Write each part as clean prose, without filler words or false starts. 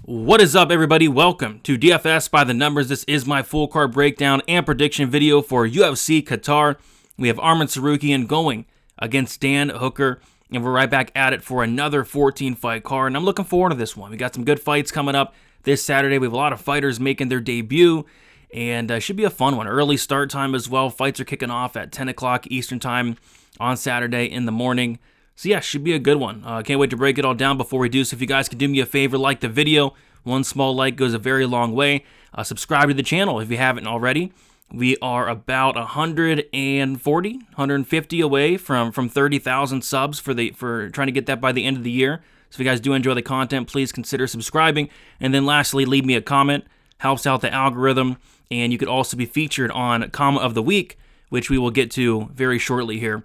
What is up, everybody? Welcome to DFS by the Numbers. This is my full card breakdown and prediction video for UFC Qatar. We have Arman Tsarukyan going against Dan Hooker, and we're right back at it for another 14-fight card, and I'm looking forward to this one. We got some good fights coming up this Saturday. We have a lot of fighters making their debut, and should be a fun one. Early start time as well. Fights are kicking off at 10 o'clock Eastern time on Saturday in the morning. So yeah, should be a good one. Can't wait to break it all down. Before we do, so if you guys could do me a favor, like the video. One small like goes a very long way. Subscribe to the channel if you haven't already. We are about 150 away from 30,000 subs for trying to get that by the end of the year. So if you guys do enjoy the content, please consider subscribing. And then lastly, leave me a comment. Helps out the algorithm. And you could also be featured on Comment of the Week, which we will get to very shortly here.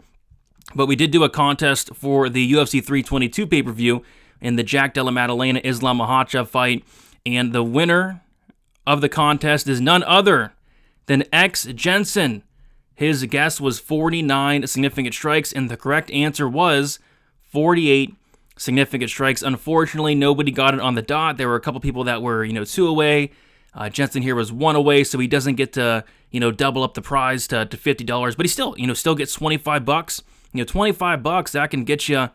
But we did do a contest for the UFC 322 pay-per-view in the Jack Della Maddalena Islam Makhachev fight, and the winner of the contest is none other than X Jensen. His guess was 49 significant strikes, and the correct answer was 48 significant strikes. Unfortunately, nobody got it on the dot. There were a couple people that were, 2 away. Jensen here was 1 away, so he doesn't get to, double up the prize to $50, but he still gets $25. $25, that can get you,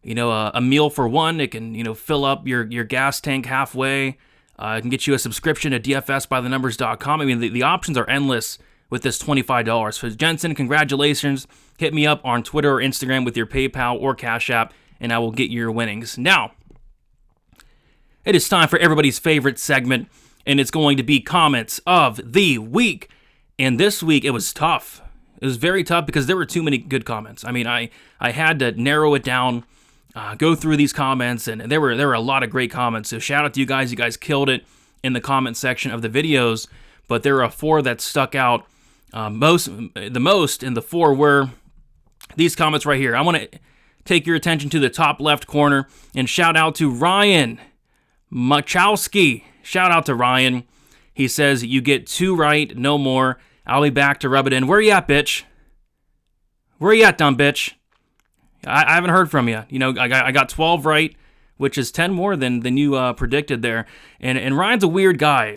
a meal for one. It can, fill up your gas tank halfway. It can get you a subscription to dfsbythenumbers.com. I mean, the options are endless with this $25. So Jensen, congratulations. Hit me up on Twitter or Instagram with your PayPal or Cash App, and I will get your winnings. Now, it is time for everybody's favorite segment, and it's going to be Comments of the Week. And this week, it was tough. It was very tough because there were too many good comments. I mean, I had to narrow it down, go through these comments, and there were a lot of great comments. So shout out to you guys. You guys killed it in the comment section of the videos. But there are 4 that stuck out the most, and the 4 were these comments right here. I want to take your attention to the top left corner and shout out to Ryan Machowski. Shout out to Ryan. He says, "You get 2 right, no more. I'll be back to rub it in." Where you at, bitch? Where you at, dumb bitch? I haven't heard from you. I got 12 right, which is 10 more than you predicted there. And Ryan's a weird guy.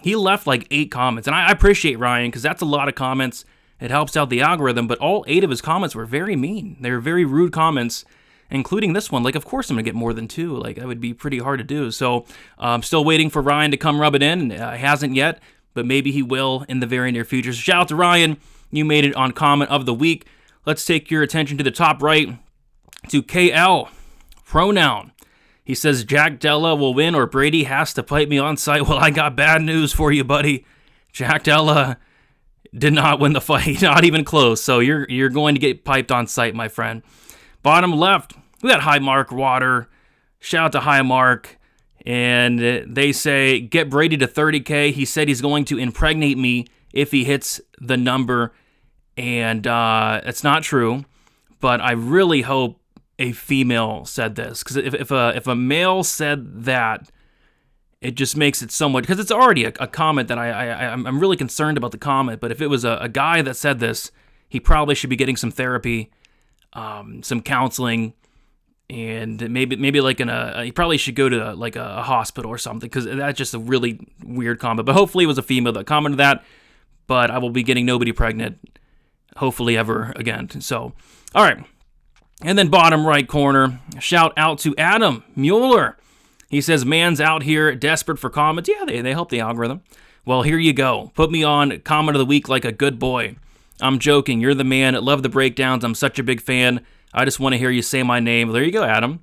He left like 8 comments, and I appreciate Ryan because that's a lot of comments. It helps out the algorithm, but all 8 of his comments were very mean. They were very rude comments, including this one. Like, of course I'm going to get more than 2. Like, that would be pretty hard to do. So I'm still waiting for Ryan to come rub it in. He hasn't yet, but maybe he will in the very near future. So shout out to Ryan. You made it on Comment of the Week. Let's take your attention to the top right to KL. Pronoun. He says, "Jack Della will win or Brady has to fight me on site." Well, I got bad news for you, buddy. Jack Della did not win the fight. Not even close. So you're going to get piped on site, my friend. Bottom left, we got High Mark Water. Shout out to High Mark. And they say, "Get Brady to 30K. He said he's going to impregnate me if he hits the number." And it's not true, but I really hope a female said this. Because if a male said that, it just makes it so much... Because it's already a comment that I'm really concerned about the comment. But if it was a guy that said this, he probably should be getting some therapy, some counseling, and maybe like he probably should go to like a hospital or something, because that's just a really weird comment. But hopefully it was a female that commented that. But I will be getting nobody pregnant, hopefully ever again. So, all right. And then bottom right corner, shout out to Adam Mueller. He says, "Man's out here desperate for comments." Yeah, they help the algorithm. Well, here you go. Put me on Comment of the Week like a good boy. I'm joking. You're the man. Love the breakdowns. I'm such a big fan. I just want to hear you say my name. There you go, Adam.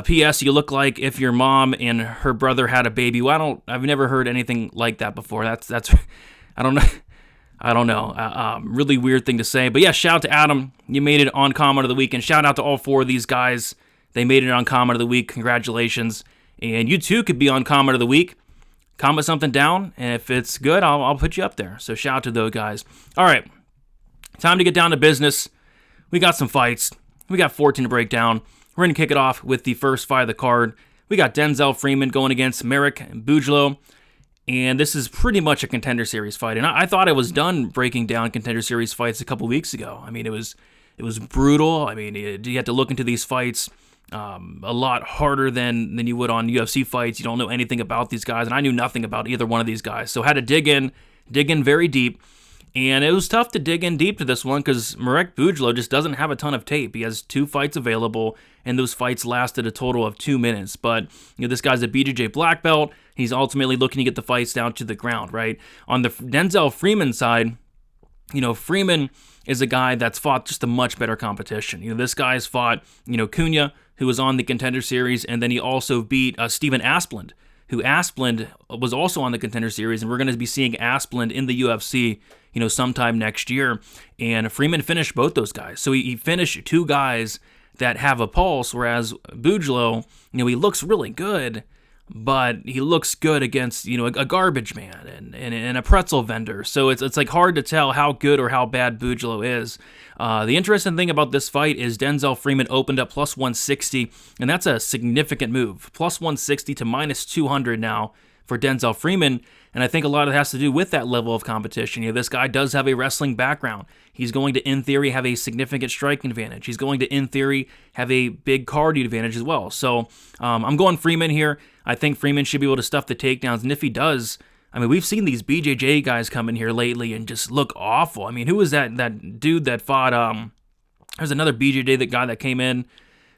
P.S. You look like if your mom and her brother had a baby. Well, I've never heard anything like that before. That's I don't know. I don't know. Really weird thing to say. But yeah, shout out to Adam. You made it on Comment of the Week. And shout out to all 4 of these guys. They made it on Comment of the Week. Congratulations. And you too could be on Comment of the Week. Comment something down. And if it's good, I'll put you up there. So shout out to those guys. All right. Time to get down to business. We got some fights. We got 14 to break down. We're going to kick it off with the first fight of the card. We got Denzel Freeman going against Merrick Bujlo. And this is pretty much a Contender Series fight. And I thought I was done breaking down Contender Series fights a couple weeks ago. I mean, it was brutal. I mean, you had to look into these fights a lot harder than you would on UFC fights. You don't know anything about these guys, and I knew nothing about either one of these guys. So had to dig in very deep. And it was tough to dig in deep to this one because Marek Bujlo just doesn't have a ton of tape. He has 2 fights available, and those fights lasted a total of 2 minutes. But this guy's a BJJ black belt. He's ultimately looking to get the fights down to the ground, right? On the Denzel Freeman side, Freeman is a guy that's fought just a much better competition. This guy's fought, Cunha, who was on the Contender Series, and then he also beat Steven Asplund, who Asplund was also on the Contender Series, and we're going to be seeing Asplund in the UFC, sometime next year. And Freeman finished both those guys. So he finished 2 guys that have a pulse, whereas Bujlo, he looks really good, but he looks good against, a garbage man and a pretzel vendor. So it's like hard to tell how good or how bad Bujlo is. The interesting thing about this fight is Denzel Freeman opened up plus 160, and that's a significant move. Plus 160 to minus 200 now for Denzel Freeman, and I think a lot of it has to do with that level of competition. This guy does have a wrestling background. He's going to, in theory, have a significant striking advantage. He's going to, in theory, have a big cardio advantage as well. So I'm going Freeman here. I think Freeman should be able to stuff the takedowns, and if he does, we've seen these BJJ guys come in here lately and just look awful. Who was that dude that fought, there's another BJJ guy that came in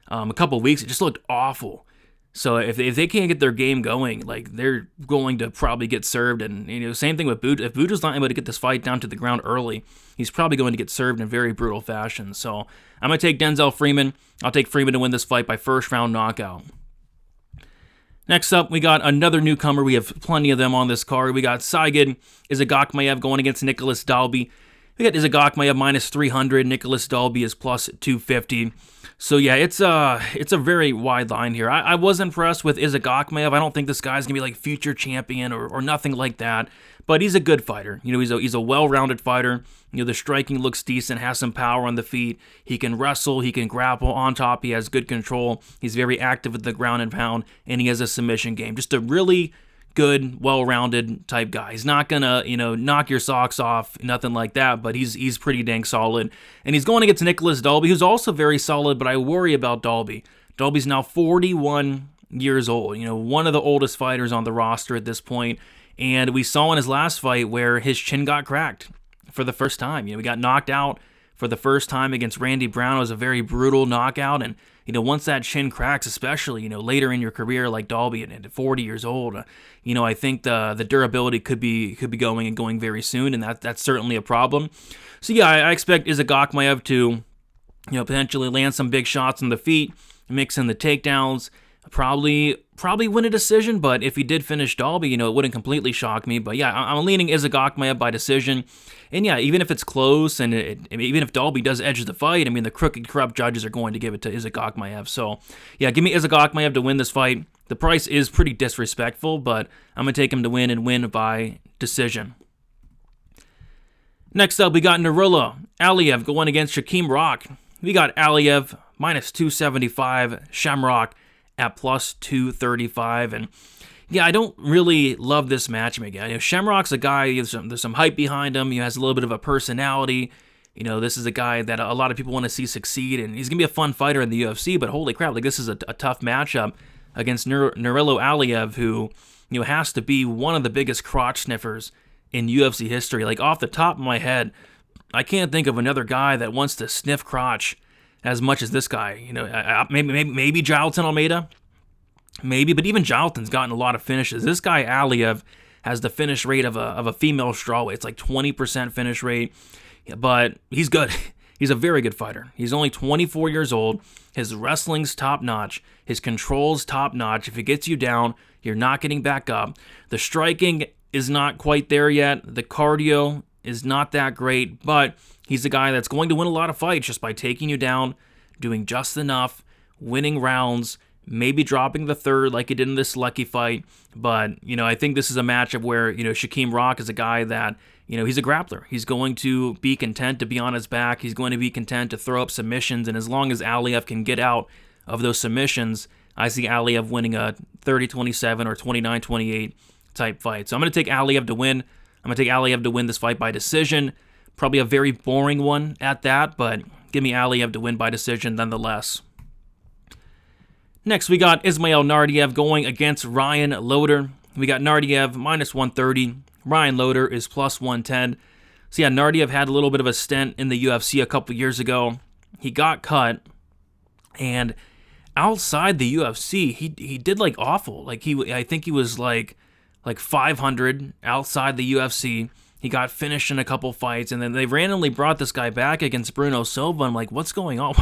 a couple weeks. It just looked awful. So if they can't get their game going, they're going to probably get served. And same thing with Bujlo. If Bujlo's not able to get this fight down to the ground early, he's probably going to get served in very brutal fashion. So I'm going to take Denzel Freeman. I'll take Freeman to win this fight by first round knockout. Next up, we got another newcomer. We have plenty of them on this card. We got Saigid Izagakmayev going against Nicholas Dalby. We got Izagakmayev minus 300. Nicholas Dalby is plus 250. So yeah, it's a very wide line here. I was impressed with Izagakmayev. I don't think this guy's gonna be like future champion or nothing like that. But he's a good fighter. He's a well-rounded fighter. The striking looks decent, has some power on the feet. He can wrestle, he can grapple. On top, he has good control. He's very active at the ground and pound, and he has a submission game. Just a really good, well-rounded type guy. He's not gonna, knock your socks off, nothing like that, but he's pretty dang solid. And he's going against Nicholas Dalby, who's also very solid, but I worry about Dalby. Dalby's now 41 years old, one of the oldest fighters on the roster at this point. And we saw in his last fight where his chin got cracked for the first time. He got knocked out for the first time against Randy Brown. It was a very brutal knockout, and once that chin cracks, especially later in your career like Dalby at 40 years old, I think the durability could be going very soon, and that's certainly a problem. So yeah, I expect Izagakmayev to potentially land some big shots on the feet, mix in the takedowns. Probably win a decision, but if he did finish Dalby, it wouldn't completely shock me. But yeah, I'm leaning Izagakmayev by decision. And yeah, even if it's close, and even if Dalby does edge the fight, the crooked, corrupt judges are going to give it to Izagakmayev. So yeah, give me Izagakmayev to win this fight. The price is pretty disrespectful, but I'm going to take him to win and win by decision. Next up, we got Nurullo Aliyev going against Shakim Rock. We got Aliyev minus 275, Shamrock at plus 235, and yeah, I don't really love this matchup again. Shamrock's a guy, there's some hype behind him. He has a little bit of a personality. This is a guy that a lot of people want to see succeed, and he's gonna be a fun fighter in the UFC. But holy crap, this is a tough matchup against Nurullo Aliyev, who has to be one of the biggest crotch sniffers in UFC history. Off the top of my head, I can't think of another guy that wants to sniff crotch as much as this guy. Maybe Jailton Almeida, maybe, but even Jailton's gotten a lot of finishes. This guy Aliyev has the finish rate of a female strawweight. It's like 20% finish rate, but he's good. He's a very good fighter. He's only 24 years old. His wrestling's top notch. His control's top notch. If it gets you down, you're not getting back up. The striking is not quite there yet. The cardio is not that great, but he's a guy that's going to win a lot of fights just by taking you down, doing just enough, winning rounds, maybe dropping the third like he did in this Lucky fight. But, I think this is a matchup where, Shakim Rock is a guy that, he's a grappler. He's going to be content to be on his back. He's going to be content to throw up submissions, and as long as Aliyev can get out of those submissions, I see Aliyev winning a 30-27 or 29-28 type fight. So I'm going to take Aliyev to win. I'm going to take Aliyev to win this fight by decision. Probably a very boring one at that, but give me Aliyev to win by decision nonetheless. Next, we got Ismail Nardiev going against Ryan Loder. We got Nardiev minus 130. Ryan Loder is plus 110. So yeah, Nardiev had a little bit of a stint in the UFC a couple years ago. He got cut, and outside the UFC, he did like awful. Like I think he was like 500 outside the UFC. He got finished in a couple fights, and then they randomly brought this guy back against Bruno Silva. I'm like, what's going on?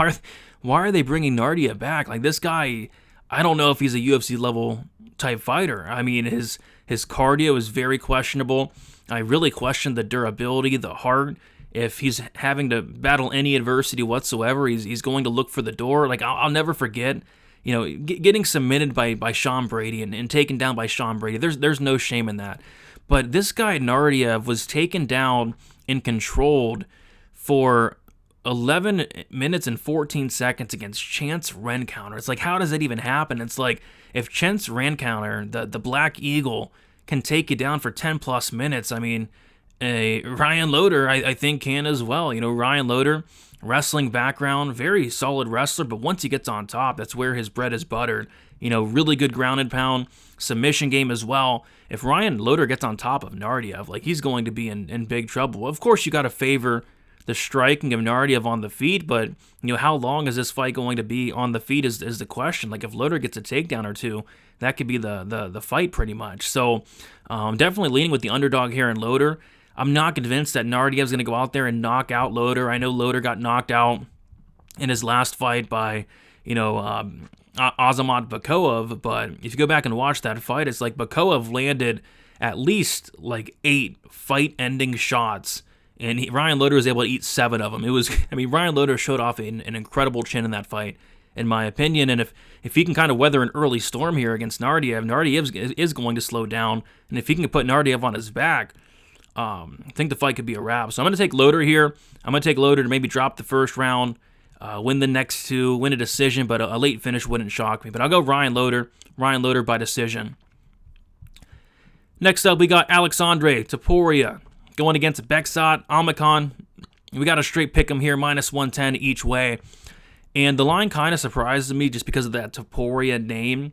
Why are they bringing Nardiev back? Like, this guy, I don't know if he's a UFC level type fighter. I mean, his cardio is very questionable. I really question the durability, the heart. If he's having to battle any adversity whatsoever, he's going to look for the door. Like, I'll never forget, getting submitted by Sean Brady and taken down by Sean Brady. There's no shame in that. But this guy Nardiev was taken down and controlled for 11 minutes and 14 seconds against Chance Rencounter. It's like, how does that even happen? It's like, if Chance Rencounter, the Black Eagle, can take you down for 10 plus minutes, I mean, Ryan Loder, I think, can as well. Ryan Loder, wrestling background, very solid wrestler, but once he gets on top, that's where his bread is buttered. Really good ground and pound, submission game as well. If Ryan Loder gets on top of Nardiev, like, he's going to be in big trouble. Of course, you got to favor the striking of Nardiev on the feet, but how long is this fight going to be on the feet is the question. Like, if Loder gets a takedown or two, that could be the fight pretty much. So definitely leaning with the underdog here in Loder. I'm not convinced that Nardiev's going to go out there and knock out Loder. I know Loder got knocked out in his last fight by Azamat Bakoev, but if you go back and watch that fight, it's like Bakoev landed at least like 8 fight-ending shots, and Ryan Loder was able to eat 7 of them. Ryan Loder showed off an incredible chin in that fight, in my opinion, and if he can kind of weather an early storm here against Nardiev is going to slow down, and if he can put Nardiev on his back, I think the fight could be a wrap. So I'm going to take Loder here. I'm going to take Loder to maybe drop the first round, win the next 2, win a decision, but a late finish wouldn't shock me. But I'll go Ryan Loder by decision. Next up, we got Alexandre Topuria going against Beksat Amakan. We got a straight pick 'em here, minus 110 each way. And the line kind of surprises me just because of that Topuria name.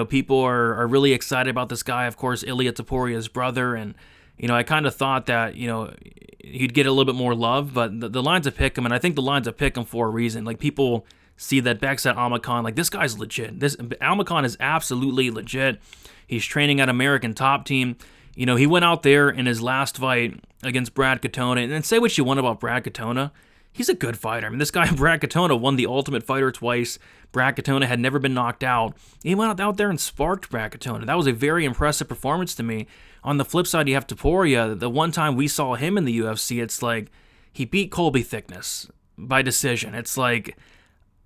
People are really excited about this guy. Of course, Ilia Topuria's brother, and I kind of thought that, he'd get a little bit more love, but the line's a pick 'em, and I think the line's a pick 'em for a reason. Like, people see that Beksat Amakan, like, this guy's legit. This Amakan is absolutely legit. He's training at American Top Team. He went out there in his last fight against Brad Katona, and say what you want about Brad Katona, he's a good fighter. I mean, this guy, Brad Katona, won the Ultimate Fighter twice. Brad Katona had never been knocked out. He went out there and sparked Brad Katona. That was a very impressive performance to me. On the flip side, you have Topuria. The one time we saw him in the UFC, it's like he beat Colby Thickness by decision. It's like,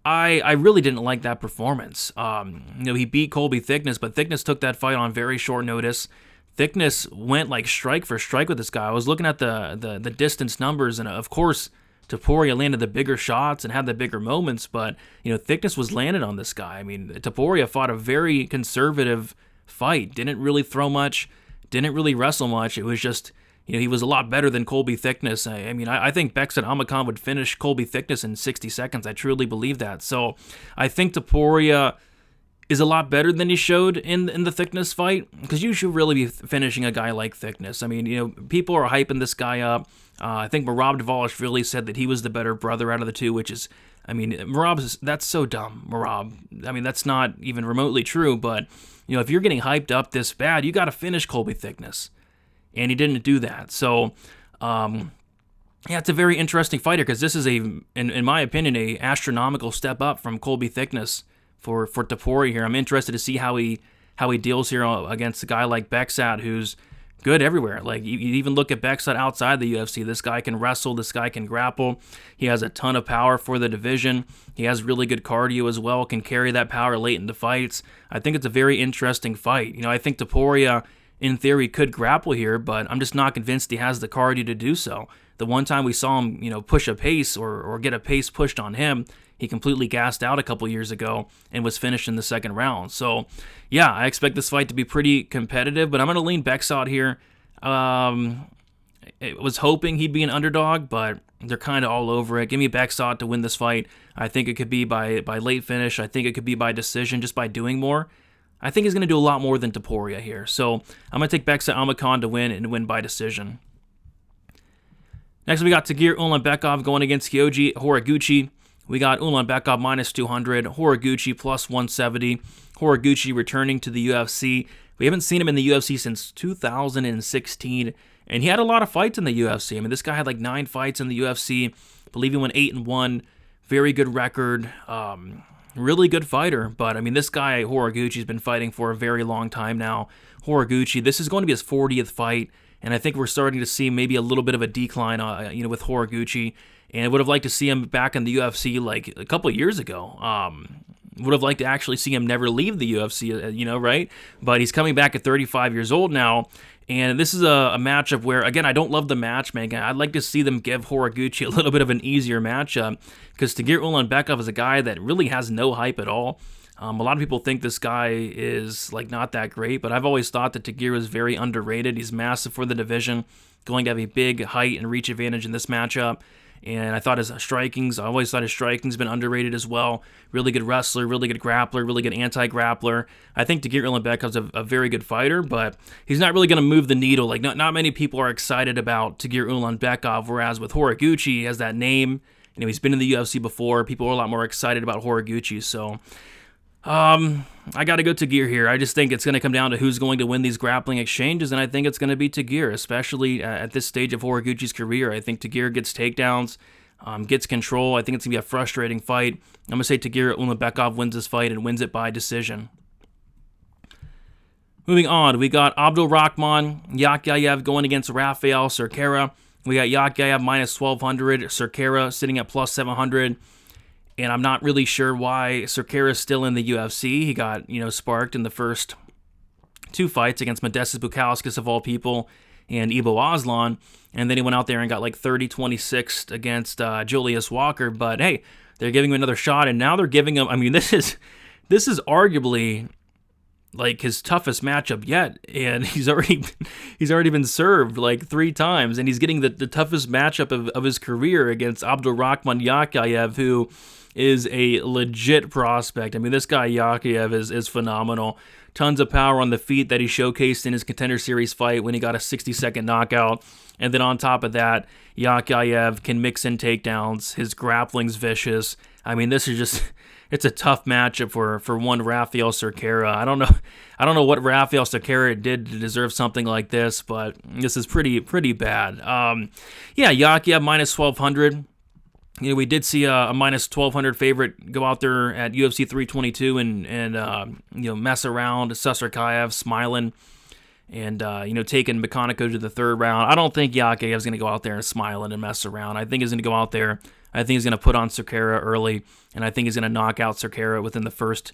I really didn't like that performance. He beat Colby Thickness, but Thickness took that fight on very short notice. Thickness went like strike for strike with this guy. I was looking at the distance numbers, and of course, Topuria landed the bigger shots and had the bigger moments, but Thickness was landed on this guy. I mean, Topuria fought a very conservative fight, didn't really throw much, didn't really wrestle much. It was just, he was a lot better than Colby Thickness. I think Beksat Amakan would finish Colby Thickness in 60 seconds. I truly believe that. So I think Topuria is a lot better than he showed in the Thickness fight, because you should really be finishing a guy like Thickness. I mean, people are hyping this guy up. I think Merab Dvalishvili said that he was the better brother out of the two, which is, that's so dumb, Merab. That's not even remotely true, but, if you're getting hyped up this bad, you got to finish Colby Thickness, and he didn't do that. So, it's a very interesting fighter, because this is in my opinion, a astronomical step up from Colby Thickness for Topuria here. I'm interested to see how he deals here against a guy like Beksat, who's good everywhere. Like, you even look at Beksat outside the UFC. This guy can wrestle. This guy can grapple. He has a ton of power for the division. He has really good cardio as well, can carry that power late into fights. I think it's a very interesting fight. I think Topuria, in theory, could grapple here, but I'm just not convinced he has the cardio to do so. The one time we saw him, push a pace or get a pace pushed on him, he completely gassed out a couple years ago and was finished in the second round. So, I expect this fight to be pretty competitive, but I'm going to lean Beksat here. I was hoping he'd be an underdog, but they're kind of all over it. Give me Bekzat to win this fight. I think it could be by late finish. I think it could be by decision just by doing more. I think he's going to do a lot more than Topuria here. So I'm going to take Bekzat Almakhan to win and win by decision. Next, we got Tagir Ulanbekov going against Kyoji Horiguchi. We got Ulanbekov minus 200, Horiguchi plus 170. Horiguchi returning to the UFC. We haven't seen him in the UFC since 2016, and he had a lot of fights in the UFC. I mean, this guy had like 9 fights in the UFC. I believe he went 8-1. Very good record. Really good fighter. But, I mean, this guy, Horiguchi, has been fighting for a very long time now. Horiguchi, this is going to be his 40th fight, and I think we're starting to see maybe a little bit of a decline, with Horiguchi. And I would have liked to see him back in the UFC like a couple of years ago. Would have liked to actually see him never leave the UFC, right? But he's coming back at 35 years old now. And this is a matchup where, again, I don't love the matchmaking. I'd like to see them give Horiguchi a little bit of an easier matchup because Tagir Ulanbekov is a guy that really has no hype at all. A lot of people think this guy is like not that great, but I've always thought that Tagir is very underrated. He's massive for the division, going to have a big height and reach advantage in this matchup. And I thought I always thought his striking's been underrated as well. Really good wrestler, really good grappler, really good anti-grappler. I think Tagir Ulanbekov's a very good fighter, but he's not really going to move the needle. Like, not many people are excited about Tagir Ulanbekov, whereas with Horiguchi, he has that name. He's been in the UFC before. People are a lot more excited about Horiguchi, so I got to go Tagir here. I just think it's going to come down to who's going to win these grappling exchanges, and I think it's going to be Tagir, especially at this stage of Horiguchi's career. I think Tagir gets takedowns, gets control. I think it's going to be a frustrating fight. I'm going to say Tagir Ulanbekov wins this fight and wins it by decision. Moving on, we got Abdulrahman Yakyayev going against Rafael Cerqueira. We got Yakyayev minus 1,200, Cerqueira sitting at plus 700. And I'm not really sure why Cerqueira is still in the UFC. He got, sparked in the first 2 fights against Modestas Bukauskas, of all people, and Ivo Aslan. And then he went out there and got like 30-26 against Julius Walker. But hey, they're giving him another shot, and now they're giving him, this is arguably like his toughest matchup yet. And he's already been served like 3 times, and he's getting the toughest matchup of his career against Abdulrahman Yakyayev, who is a legit prospect. This guy Yakyayev is phenomenal. Tons of power on the feet that he showcased in his Contender Series fight when he got a 60-second knockout. And then on top of that, Yakyayev can mix in takedowns. His grappling's vicious. This is just, it's a tough matchup for one Rafael Cerqueira. I don't know what Rafael Cerqueira did to deserve something like this, but this is pretty bad. Yakyayev minus 1,200. We did see a minus 1,200 favorite go out there at UFC 322 and mess around. Tsarukyan smiling and taking Mechanico to the 3rd round. I don't think Yakyev's going to go out there and smile and mess around. I think he's going to go out there. I think he's going to put on Cerqueira early, and I think he's going to knock out Cerqueira within the first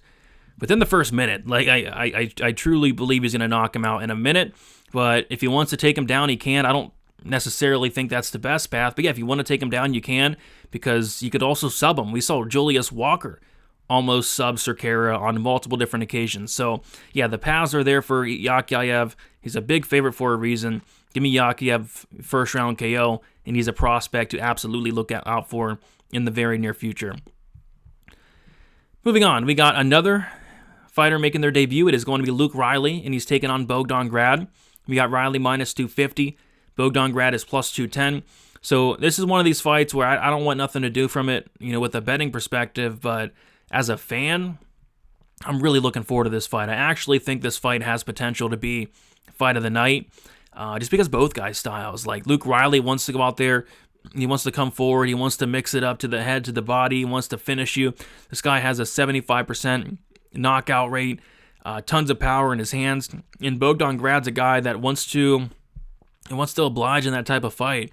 minute. Like I truly believe he's going to knock him out in a minute. But if he wants to take him down, he can. I don't necessarily think that's the best path. But yeah, if you want to take him down, you can, because you could also sub him. We saw Julius Walker almost sub Cerqueira on multiple different occasions. So yeah, the paths are there for Yakyayev. He's a big favorite for a reason. Give me Yakyayev first round KO, and he's a prospect to absolutely look out for in the very near future. Moving on, we got another fighter making their debut. It is going to be Luke Riley, and he's taking on Bogdan Grad. We got Riley minus 250. Bogdan Grad is plus 210. So this is one of these fights where I don't want nothing to do from it, with a betting perspective, but as a fan, I'm really looking forward to this fight. I actually think this fight has potential to be fight of the night, just because both guys' styles. Like Luke Riley wants to go out there, he wants to come forward, he wants to mix it up to the head, to the body, he wants to finish you. This guy has a 75% knockout rate, tons of power in his hands, and Bogdan Grad's a guy that wants to oblige in that type of fight.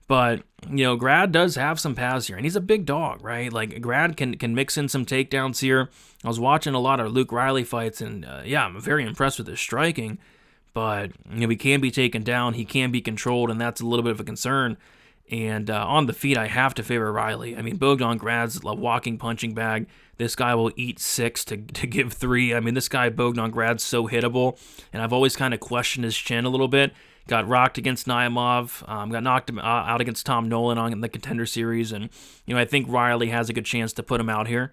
But, Grad does have some paths here, and he's a big dog, right? Like, Grad can mix in some takedowns here. I was watching a lot of Luke Riley fights, and I'm very impressed with his striking. But, he can be taken down, he can be controlled, and that's a little bit of a concern. And on the feet, I have to favor Riley. I mean, Bogdan Grad's a walking punching bag. This guy will eat 6 to give 3. I mean, this guy, Bogdan Grad's so hittable. And I've always kind of questioned his chin a little bit. Got rocked against Naimov. Got knocked out against Tom Nolan on the Contender Series. And, I think Riley has a good chance to put him out here.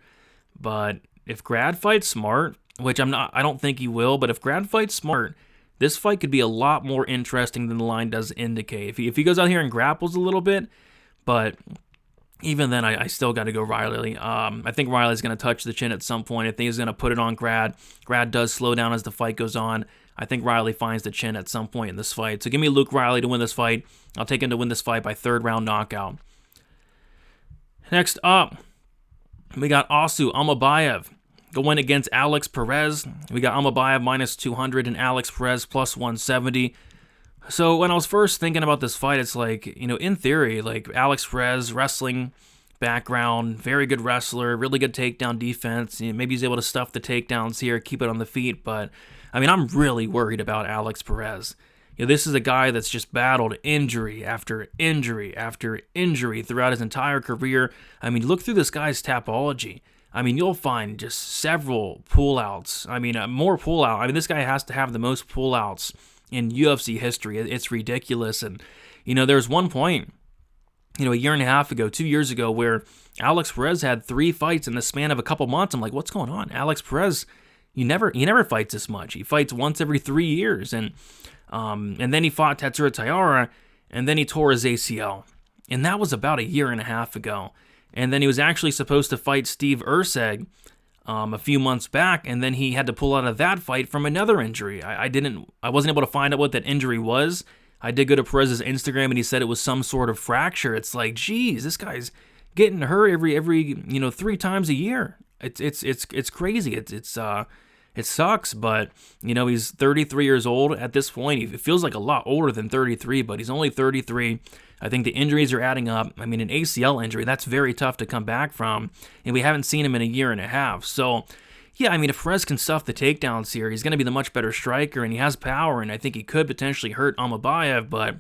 But if Grad fights smart, which I don't think he will, but if Grad fights smart, this fight could be a lot more interesting than the line does indicate. If he goes out here and grapples a little bit, but even then, I still got to go Riley. I think Riley's going to touch the chin at some point. I think he's going to put it on Grad. Grad does slow down as the fight goes on. I think Riley finds the chin at some point in this fight. So give me Luke Riley to win this fight. I'll take him to win this fight by 3rd round knockout. Next up, we got Asu Amabayev going against Alex Perez. We got Amabayev minus 200 and Alex Perez plus 170. So when I was first thinking about this fight, it's like, in theory, like Alex Perez, wrestling background, very good wrestler, really good takedown defense. Maybe he's able to stuff the takedowns here, keep it on the feet. But, I'm really worried about Alex Perez. This is a guy that's just battled injury after injury after injury throughout his entire career. Look through this guy's Tapology. You'll find just several pullouts. More pullout. This guy has to have the most pullouts in UFC history. It's ridiculous. And, there's one point, a year and a half ago, 2 years ago, where Alex Perez had 3 fights in the span of a couple months. I'm like, what's going on? Alex Perez, he never fights this much. He fights once every 3 years. And then he fought Tetsuro Taira, and then he tore his ACL. And that was about a year and a half ago. And then he was actually supposed to fight Steve Erceg a few months back, and then he had to pull out of that fight from another injury. I wasn't able to find out what that injury was. I did go to Perez's Instagram, and he said it was some sort of fracture. It's like, geez, this guy's getting hurt every 3 times a year. It's crazy. It sucks, but he's 33 years old at this point. He feels like a lot older than 33, but he's only 33. I think the injuries are adding up. An ACL injury, that's very tough to come back from, and we haven't seen him in a year and a half. So, yeah, if Perez can stuff the takedowns here, he's going to be the much better striker, and he has power, and I think he could potentially hurt Amabayev, but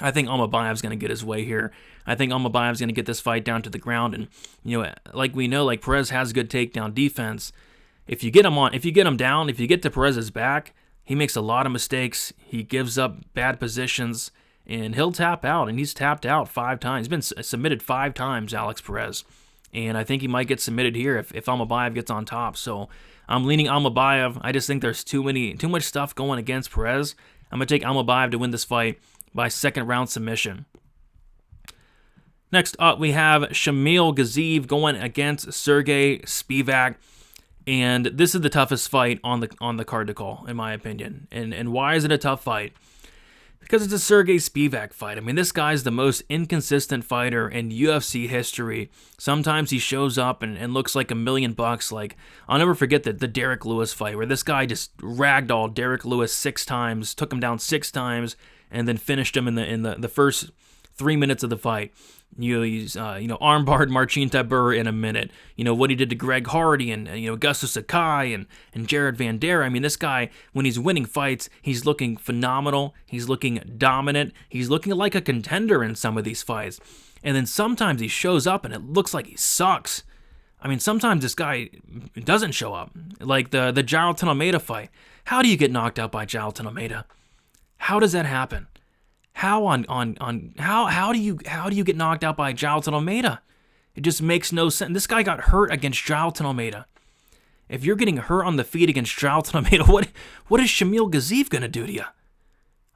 I think Amabayev's going to get his way here. I think Amabayev's going to get this fight down to the ground, and, like Perez has good takedown defense. If you get him down, if you get to Perez's back, he makes a lot of mistakes. He gives up bad positions, and he'll tap out, and he's tapped out 5 times. He's been submitted 5 times, Alex Perez, and I think he might get submitted here if Amabayev gets on top. So I'm leaning Amabayev. I just think there's too much stuff going against Perez. I'm going to take Amabayev to win this fight by 2nd round submission. Next up, we have Shamil Gaziev going against Sergey Spivak. And this is the toughest fight on the card to call, in my opinion. And why is it a tough fight? Because it's a Sergey Spivak fight. This guy's the most inconsistent fighter in UFC history. Sometimes he shows up and looks like $1 million. Like, I'll never forget the Derek Lewis fight, where this guy just ragdolled Derek Lewis 6 times, took him down 6 times, and then finished him in the first 3 minutes of the fight. He's armbarred Marcin Tybura in a minute. What he did to Greg Hardy and Augustus Sakai and Jared Van Dare. This guy, when he's winning fights, he's looking phenomenal. He's looking dominant. He's looking like a contender in some of these fights. And then sometimes he shows up and it looks like he sucks. Sometimes this guy doesn't show up. Like the Jailton Almeida fight. How do you get knocked out by Jailton Almeida? How does that happen? How do you get knocked out by Jailton Almeida? It just makes no sense. This guy got hurt against Jailton Almeida. If you're getting hurt on the feet against Jailton Almeida, what is Shamil Gaziev gonna do to you?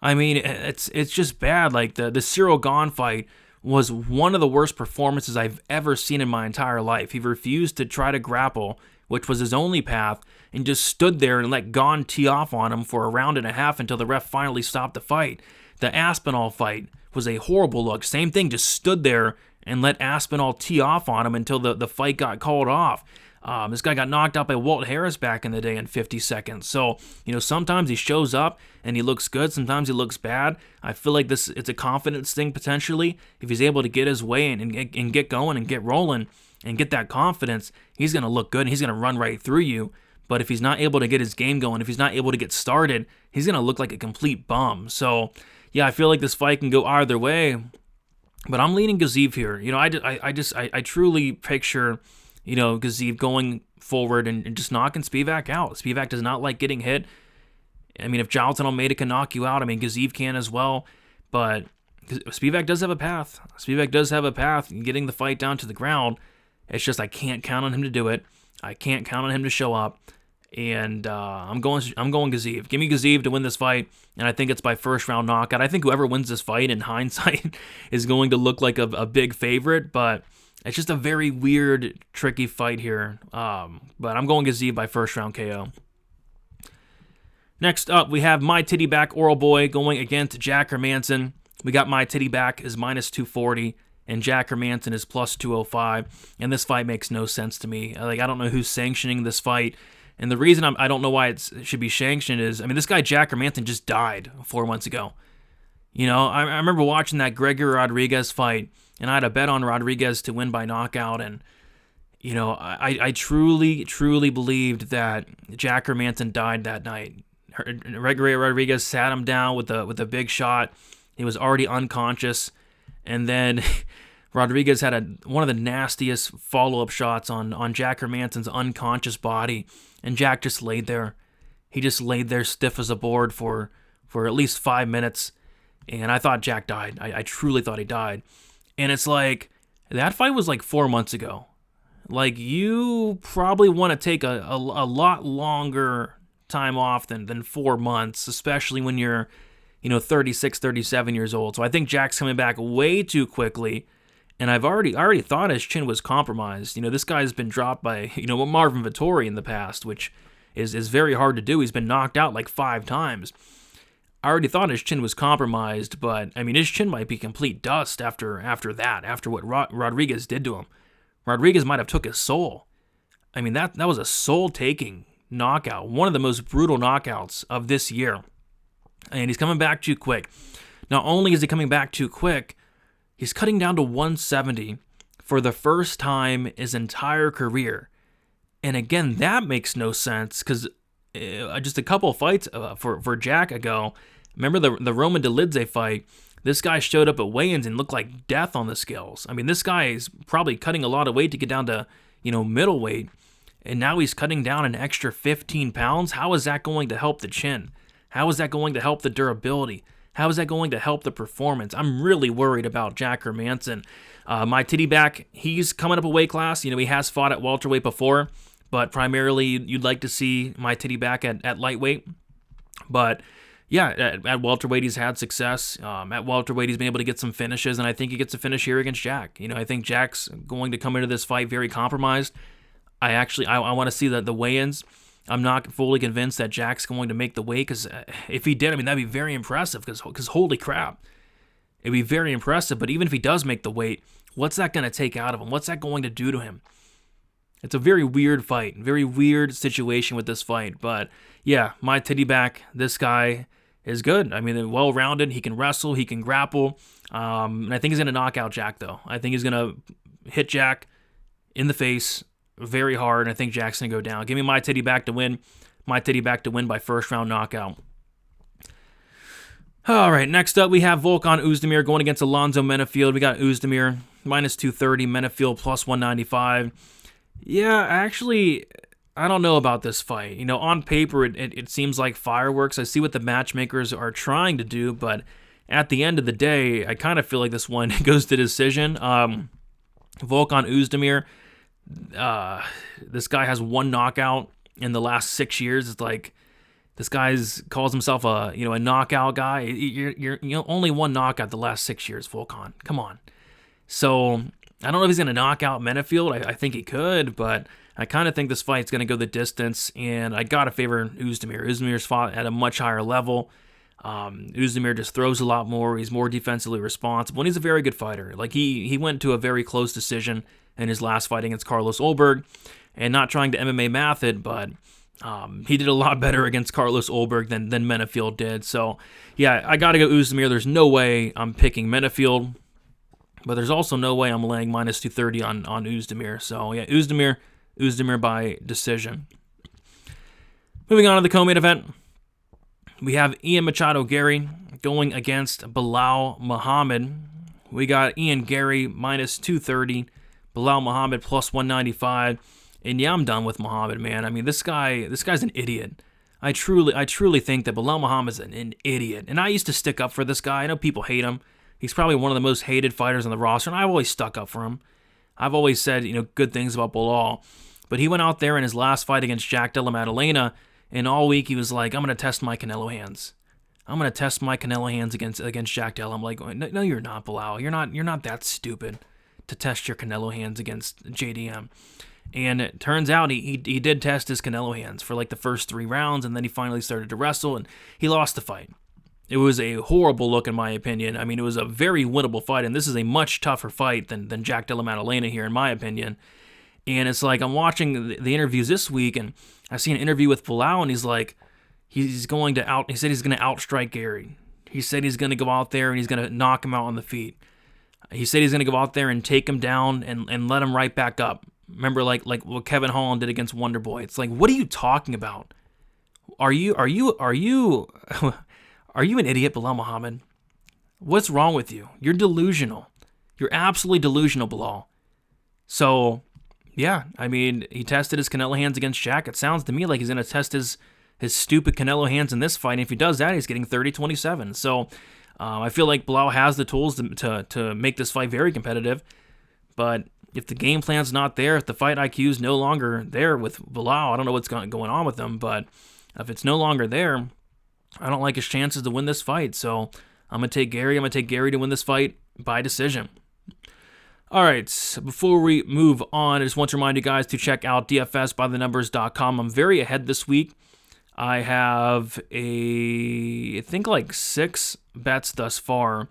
It's just bad. Like the Cyril Gahn fight was one of the worst performances I've ever seen in my entire life. He refused to try to grapple, which was his only path, and just stood there and let Gahn tee off on him for a round and a half until the ref finally stopped the fight. The Aspinall fight was a horrible look. Same thing, just stood there and let Aspinall tee off on him until the fight got called off. This guy got knocked out by Walt Harris back in the day in 50 seconds. So, sometimes he shows up and he looks good. Sometimes he looks bad. I feel like it's a confidence thing potentially. If he's able to get his way and get going and get rolling and get that confidence, he's going to look good and he's going to run right through you. But if he's not able to get his game going, if he's not able to get started, he's going to look like a complete bum. So, yeah, I feel like this fight can go either way. But I'm leaning Gaziev here. I truly picture, Gaziev going forward and just knocking Spivak out. Spivak does not like getting hit. I mean, if Jonathan Almeida can knock you out, I mean, Gaziev can as well. But Spivak does have a path. Spivak does have a path in getting the fight down to the ground. It's just I can't count on him to do it. I can't count on him to show up. And I'm going Gaziev. Give me Gaziev to win this fight, and I think it's by first round knockout. I think whoever wins this fight, in hindsight, is going to look like a big favorite, but it's just a very weird, tricky fight here. But I'm going Gaziev by first round KO. Next up, we have My Titty Back Oral Boy going against Jack Hermanson. We got My Titty Back is minus 240, and Jack Hermanson is plus 205. And this fight makes no sense to me. I don't know who's sanctioning this fight. And the reason I don't know why it should be sanctioned is, I mean, this guy Jack Hermanson just died 4 months ago. I remember watching that Gregory Rodriguez fight, and I had a bet on Rodriguez to win by knockout, and I truly, truly believed that Jack Hermanson died that night. Gregory Rodriguez sat him down with a big shot. He was already unconscious, and then Rodriguez had one of the nastiest follow-up shots on Jack Hermanson's unconscious body, and Jack just laid there. He just laid there stiff as a board for at least 5 minutes, and I thought Jack died. I truly thought he died. And it's like, that fight was like 4 months ago. Like, you probably want to take a lot longer time off than 4 months, especially when you're 36, 37 years old. So I think Jack's coming back way too quickly. And I've already thought his chin was compromised. This guy's been dropped by, Marvin Vettori in the past, which is very hard to do. He's been knocked out like 5 times. I already thought his chin was compromised, but, I mean, his chin might be complete dust after what Rodriguez did to him. Rodriguez might have took his soul. I mean, that was a soul-taking knockout. One of the most brutal knockouts of this year. And he's coming back too quick. Not only is he coming back too quick, he's cutting down to 170 for the first time his entire career. And again, that makes no sense because just a couple of fights for Jack ago, remember the Roman Dolidze fight, this guy showed up at weigh-ins and looked like death on the scales. I mean, this guy is probably cutting a lot of weight to get down to, middleweight, and now he's cutting down an extra 15 pounds. How is that going to help the chin? How is that going to help the durability? How is that going to help the performance? I'm really worried about Jack Hermanson. My Titty Back, he's coming up a weight class. He has fought at welterweight before, but primarily you'd like to see My Titty Back at lightweight. But yeah, at welterweight he's had success. At welterweight he's been able to get some finishes, and I think he gets a finish here against Jack. I think Jack's going to come into this fight very compromised. I want to see the weigh-ins. I'm not fully convinced that Jack's going to make the weight, because if he did, I mean, that'd be very impressive, because holy crap. It'd be very impressive, but even if he does make the weight, what's that going to take out of him? What's that going to do to him? It's a very weird fight, very weird situation with this fight, but yeah, My Titty Back, this guy is good. I mean, well-rounded, he can wrestle, he can grapple, and I think he's going to knock out Jack, though. I think he's going to hit Jack in the face very hard, and I think Jack's going to go down. Give me My Titty Back to win. My Titty Back to win by first round knockout. All right, next up we have Volkan Oezdemir going against Alonzo Menafield. We got Oezdemir minus 230, Menafield plus 195. Yeah, actually, I don't know about this fight. On paper, it seems like fireworks. I see what the matchmakers are trying to do, but at the end of the day, I kind of feel like this one goes to decision. Volkan Oezdemir, this guy has one knockout in the last 6 years. It's like this guy's calls himself a knockout guy. You're only one knockout the last 6 years, Volkan. Come on. So I don't know if he's gonna knock out Menafield. I think he could, but I kind of think this fight's gonna go the distance, and I gotta favor Oezdemir. Oezdemir's fought at a much higher level. Oezdemir just throws a lot more. He's more defensively responsible, and he's a very good fighter. Like he went to a very close decision in his last fight against Carlos Ulberg, and not trying to MMA math it, but he did a lot better against Carlos Ulberg than Menafield did. So yeah, I gotta go Oezdemir. There's no way I'm picking Menafield, but there's also no way I'm laying minus 230 on Oezdemir. So yeah, Oezdemir by decision. Moving on to the co-main event, we have Ian Machado Gary going against Bilal Muhammad. we got Ian Gary minus 230, Bilal Muhammad plus 195. And yeah, I'm done with Muhammad, man. I mean, this guy's an idiot. I truly think that Bilal Muhammad's an idiot. And I used to stick up for this guy. I know people hate him. He's probably one of the most hated fighters on the roster, and I've always stuck up for him. I've always said, good things about Bilal. But he went out there in his last fight against Jack Della Maddalena, and all week he was like, I'm going to test my Canelo hands. I'm going to test my Canelo hands against Jack Della. I'm like, no, you're not, Bilal. You're not that stupid to test your Canelo hands against JDM. And it turns out he did test his Canelo hands for like the first 3 rounds, and then he finally started to wrestle, and he lost the fight. It was a horrible look in my opinion. I mean, it was a very winnable fight, and this is a much tougher fight than Jack Della Maddalena here in my opinion. And it's like I'm watching the interviews this week, and I see an interview with Bilal, and he's like, he said he's going to outstrike Gary. He said he's going to go out there and he's going to knock him out on the feet. He said he's going to go out there and take him down and let him right back up. Remember, like what Kevin Holland did against Wonderboy. It's like, what are you talking about? Are you an idiot, Bilal Muhammad? What's wrong with you? You're delusional. You're absolutely delusional, Bilal. So, yeah, I mean, he tested his Canelo hands against Jack. It sounds to me like he's going to test his stupid Canelo hands in this fight. And if he does that, he's getting 30-27. So, I feel like Bilal has the tools to make this fight very competitive. But if the game plan's not there, if the fight IQ's no longer there with Bilal, I don't know what's going on with him, but if it's no longer there, I don't like his chances to win this fight. So I'm going to take Gary. I'm going to take Gary to win this fight by decision. All right, before we move on, I just want to remind you guys to check out dfsbythenumbers.com. I'm very ahead this week. I have I think like 6 bets thus far.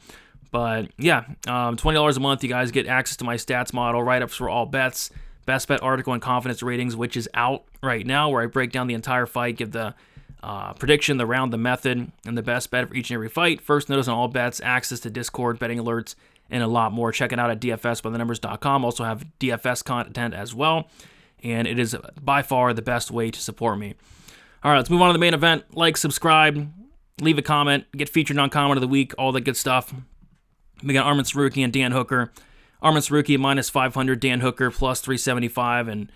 But yeah, $20 a month, you guys get access to my stats model, write-ups for all bets, best bet article and confidence ratings, which is out right now, where I break down the entire fight, give the prediction, the round, the method, and the best bet for each and every fight. First notice on all bets, access to Discord, betting alerts, and a lot more. Check it out at dfsbythenumbers.com. Also have DFS content as well, and it is by far the best way to support me. All right, let's move on to the main event. Like, subscribe, leave a comment, get featured on Comment of the Week, all that good stuff. We got Arman Tsarukyan and Dan Hooker. Arman Tsarukyan minus 500, Dan Hooker plus 375, and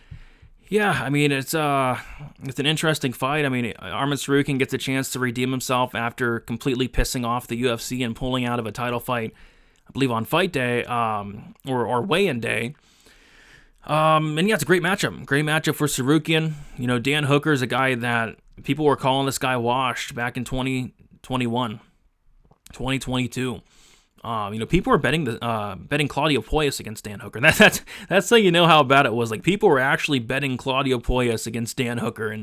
yeah, I mean it's an interesting fight. I mean, Arman Tsarukyan gets a chance to redeem himself after completely pissing off the UFC and pulling out of a title fight, I believe on fight day, or weigh-in day. And yeah, it's a great matchup for Tsarukyan. Dan Hooker is a guy that people were calling this guy washed back in 2021, 2022. People were betting Claudio Puelles against Dan Hooker. That's how you know how bad it was. Like, people were actually betting Claudio Puelles against Dan Hooker,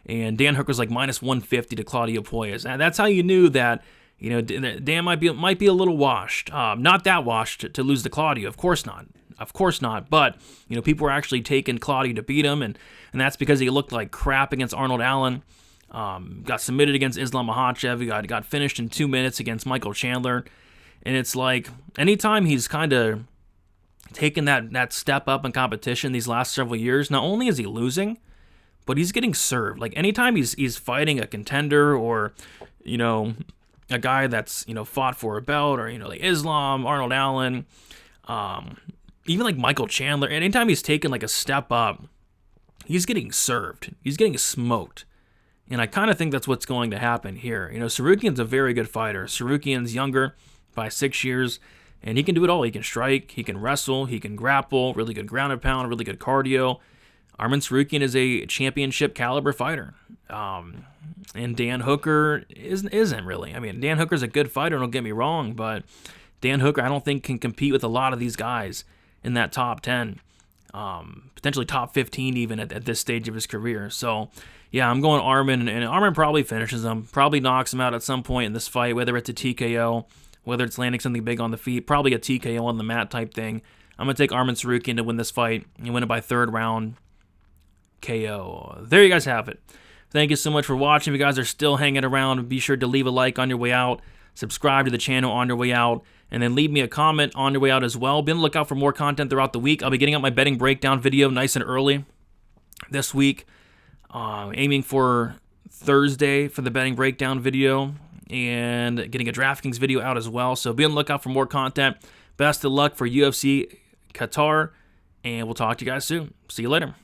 and Dan Hooker's like minus 150 to Claudio Puelles. And that's how you knew that Dan might be a little washed. Not that washed to lose to Claudio, of course not. But people were actually taking Claudio to beat him, and that's because he looked like crap against Arnold Allen. Got submitted against Islam Makhachev. He got finished in 2 minutes against Michael Chandler. And it's like, anytime he's kind of taken that step up in competition these last several years, not only is he losing, but he's getting served. Like, anytime he's fighting a contender or, a guy that's, fought for a belt, or, like Islam, Arnold Allen, even like Michael Chandler, anytime he's taken like a step up, he's getting served. He's getting smoked. And I kind of think that's what's going to happen here. Tsarukyan's a very good fighter. Tsarukyan's younger by 6 years, and he can do it all. He can strike, he can wrestle, he can grapple, really good ground and pound, really good cardio. Arman Tsarukyan is a championship caliber fighter, and Dan Hooker isn't really. I mean, Dan Hooker's a good fighter, don't get me wrong, but Dan Hooker I don't think can compete with a lot of these guys in that top 10, potentially top 15 even at this stage of his career. So yeah, I'm going Arman, and Arman probably finishes him, probably knocks him out at some point in this fight, whether it's a TKO, whether it's landing something big on the feet, probably a TKO on the mat type thing. I'm going to take Arman Tsarukyan to win this fight and win it by 3rd round KO. There you guys have it. Thank you so much for watching. If you guys are still hanging around, be sure to leave a like on your way out, subscribe to the channel on your way out, and then leave me a comment on your way out as well. Be on the lookout for more content throughout the week. I'll be getting out my betting breakdown video nice and early this week, aiming for Thursday for the betting breakdown video, and getting a Draftkings video out as well. So be on the lookout for more content. Best of luck for UFC Qatar, and we'll talk to you guys soon. See you later.